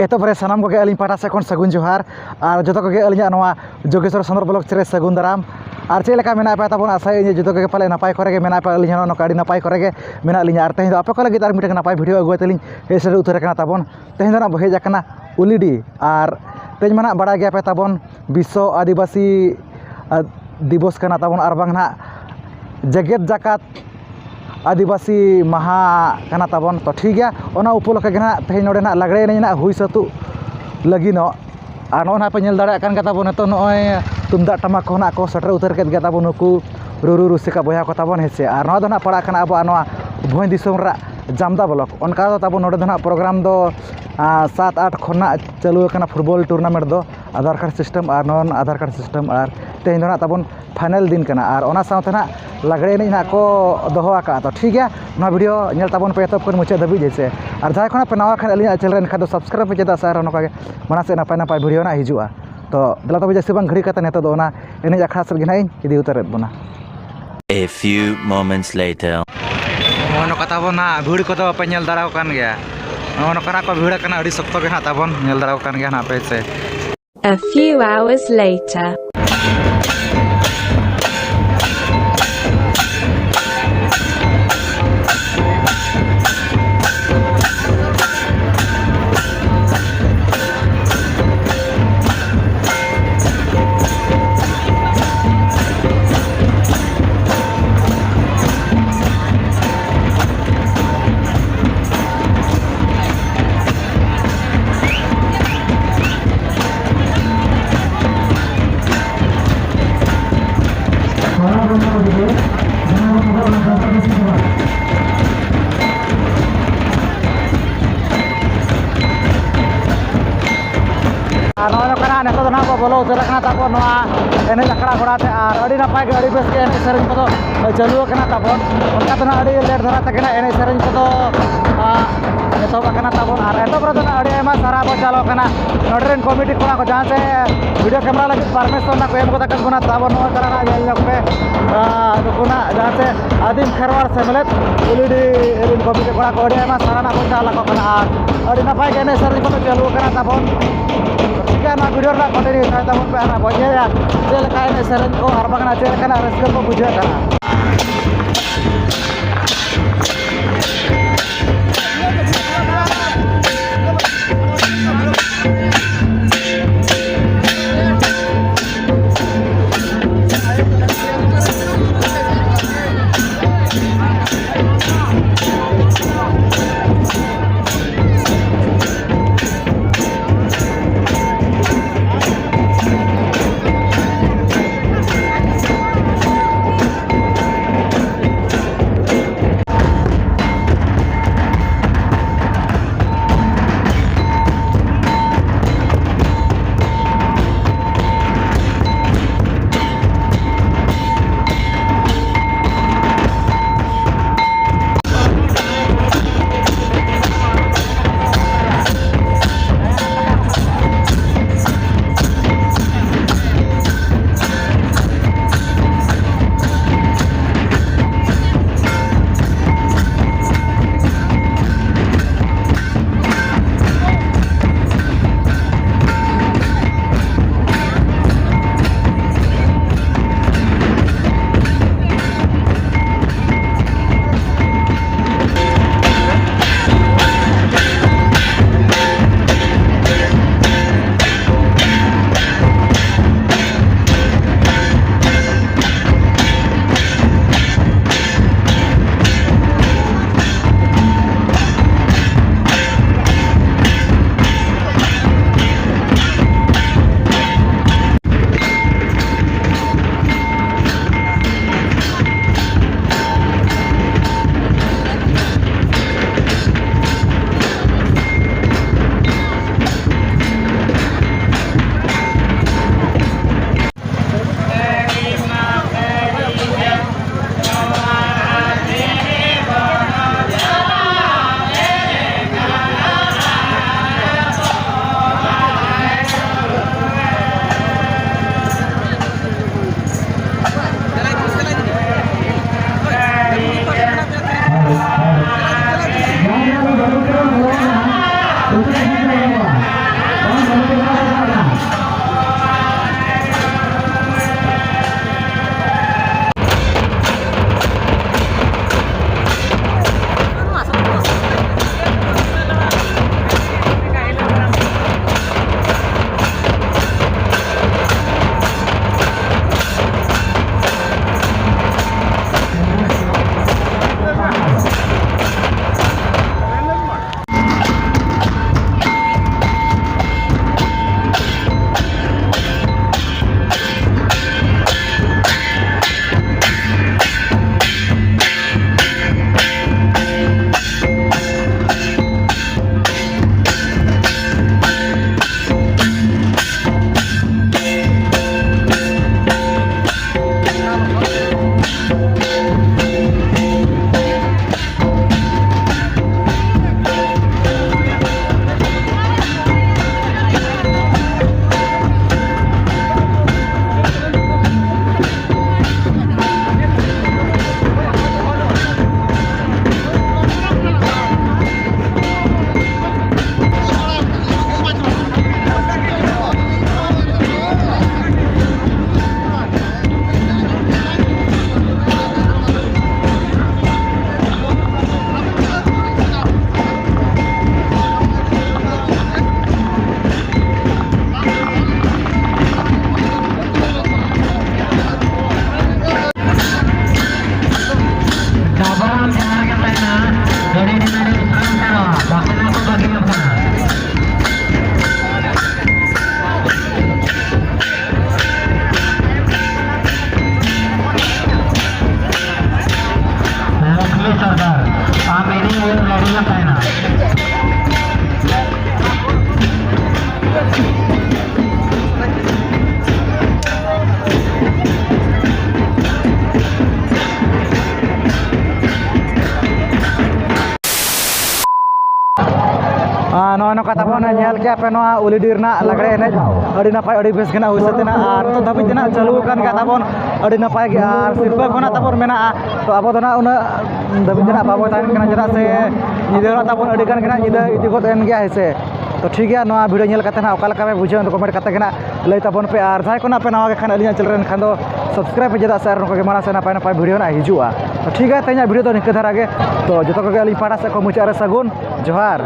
एतोबरे सानाम को अली पाटा से सगुन जोहार और जो को अलिया जोगेश्वर सदर ब्लॉक चेरे सगुन दाराम और चेका मेना पे तब आशा जो के पाले नपाय करे मेना पे अली अड़ी नपाय करे मेना लिया और तेज आपे को लगे और मिट्टे नपाय भिडियो अगुआ तेलिंग हे सेट उतर तबन तेज हेजना उलिडी और तेज में बड़ा गया पे तबन विश्व आदिवासी दिवस कना तबन और बांग जगत जाकात आदिवासी महा कना तबन तो ठीक है ओना उपलक्षे के तेज नोडे लागड़े एनेज हुई सातु लगिनो और नोना पे नेल दाड़ा कान तबन तो नॉय तुमदा टमाक को सेटर उतर के तबन नुकु रुरु रुसिका बया को तबन हेसे और नोआ दो पड़ा अब भुई दिसोम जामदा ब्लॉक उनका तब नोडे दो प्रोग्राम दो 7-8 खना चालू फुटबॉल टूर्नामेंट दो आधार कार्ड सिस्टम और नॉन आधार कार्ड सिस्टम और तेज दो तबन फाइनल दिन कना और ओना साथ लागड़े एनेज को दोहो तो ठीक है ना वीडियो नेल तबन पे तब मुचाद धाबी जैसे और जहाँ खना पे नवा खान अली चैनल एनखा सब्सक्राइब पे चेदा सर नौका माना से नपाय नपाय वीडियो ना हिजुआ तो दला तब जैसे घड़ी करते नेता दो एनेज अखड़ा से ना इदी उतर बना A few moments later नौका तबन भीड़ को पे नेल दाड़ा कान गया नौका को भीड़ कना अड़ी सख्त के तबन नेल दाड़ा कान गया पे से A few hours later नेता को बोलो उतर तब एने अखड़ा घोड़ाते और अड़ी नपाय अड़ी बेस के एने सेरें को चालू तबन उनका अड़ी लेट धरा तक एने सेरें को एतोबना तबन और एतोब अड़ी आयमा सारा को चालो नोडरेन कमिटी कोड़ा को जहाँ से वीडियो कैमरा लगे परमिशन को एम को बना तबन पे नुकुना जहाँ से आदिम खेरवाड़ सेमलेद उलिडी कमिटी कोड़ा को अड़ी आयमा सारा को चाला और अड़ी नपाय के एने सेरें को चालू तबन वीडियो कंटिन्यू तबन पे बजे चेका सेरें को और बांगना चेका रस्क को बुझे ᱱᱚᱝᱠᱟ ᱛᱟᱵᱚᱱ ᱧᱮᱞ ᱠᱮᱜᱼᱟ ᱯᱮ ᱱᱚᱣᱟ ᱩᱞᱤᱰᱤ ᱨᱮᱱᱟᱜ ᱞᱟᱜᱽᱲᱮ ᱮᱱᱮᱡ ᱟᱹᱰᱤ ᱱᱟᱯᱟᱭ ᱟᱹᱰᱤ ᱵᱮᱥ ᱜᱮ ᱱᱟᱜ ᱦᱩᱭ ᱥᱟᱹᱛ ᱮᱱᱟ ᱟᱨ ᱱᱤᱛᱚᱜ ᱫᱷᱟᱹᱵᱤᱡ ᱛᱮ ᱱᱟᱜ ᱪᱟᱹᱞᱩ ᱟᱠᱟᱱ ᱜᱮᱭᱟ ᱛᱟᱵᱚᱱ ᱟᱹᱰᱤ ᱱᱟᱯᱟय ᱜᱮ ᱟᱨ ᱥᱤᱨᱯᱟᱹ ᱠᱚ ᱱᱟᱜ ᱛᱟᱵᱚᱱ ᱢᱮᱱᱟᱜᱼᱟ ᱛᱚ ᱟᱵᱚ ᱫᱚ ᱱᱟᱜ ᱩᱱᱟᱹᱜ ᱫᱷᱟᱹᱵᱤᱡ ᱛᱮ ᱱᱟᱜ ᱵᱟᱵᱚ ᱛᱟᱦᱮᱱ ᱠᱟᱱᱟ ᱪᱮᱫᱟᱜ ᱥᱮ ᱧᱤᱫᱟᱹ ᱦᱚᱸ ᱛᱟᱵᱚᱱ ᱟᱹᱰᱤ ᱜᱟᱱ ᱜᱮ ᱱᱟᱜ ᱧᱤᱫᱟᱹ ᱤᱫᱤ ᱜᱚᱫ ᱮᱱ ᱜᱮᱭᱟ ᱦᱮᱸᱥᱮ ᱛᱚ ᱴᱷᱤᱠ ᱜᱮᱭᱟ ᱱᱚᱣᱟ ᱵᱷᱤᱰᱤᱭᱳ ᱧᱮᱞ ᱠᱟᱛᱮ ᱱᱟᱜ ᱚᱠᱟ ᱞᱮᱠᱟ ᱯᱮ ᱵᱩᱡᱷᱟᱹᱣ ᱠᱚᱢᱮᱱᱴ ᱠᱟᱛᱮ ᱜᱮ ᱱᱟᱜ ᱞᱟᱹᱭ ᱛᱟᱵᱚᱱ ᱯᱮ ᱟᱨ ᱡᱟᱦᱟᱸᱭ ᱠᱚ ᱱᱟᱜ ᱯᱮ ᱱᱟᱣᱟ ᱜᱮ ᱠᱷᱟᱱ ᱟᱹᱞᱤᱧᱟᱜ ᱪᱮᱱᱮᱞ ᱨᱮ ᱮᱱᱠᱷᱟᱱ ᱫᱚ ᱥᱟᱵᱥᱠᱨᱟᱭᱤᱵ ᱯᱮ ᱪᱮᱫᱟᱜ ᱥᱮ ᱟᱨ ᱱᱚᱝᱠᱟ ᱜᱮ ᱢᱟᱲᱟᱝ ᱥᱮ ᱱᱟᱯᱟᱭ ᱱᱟᱯᱟᱭ ᱵᱷᱤᱰᱤᱭᱳ ᱱᱟᱜ ᱦᱤᱡᱩᱜᱼᱟ ᱛᱚ ᱴᱷᱤᱠ ᱜᱮᱭᱟ ᱛᱮᱦᱮᱧᱟᱜ ᱵᱷᱤᱰᱤᱭᱳ ᱫᱚ ᱱᱤᱝᱠᱟᱹ ᱫᱷᱟᱨᱟ ᱜᱮ ᱛᱚ ᱡᱚᱛᱚ ᱠᱚᱜᱮ ᱟᱹᱞᱤᱧ ᱯᱟᱦᱴᱟ ᱥᱮᱫ ᱠᱷᱚᱱ ᱢᱩᱪᱟᱹᱫ ᱨᱮ ᱥᱟᱹᱜᱩᱱ ᱡᱚᱦᱟᱨ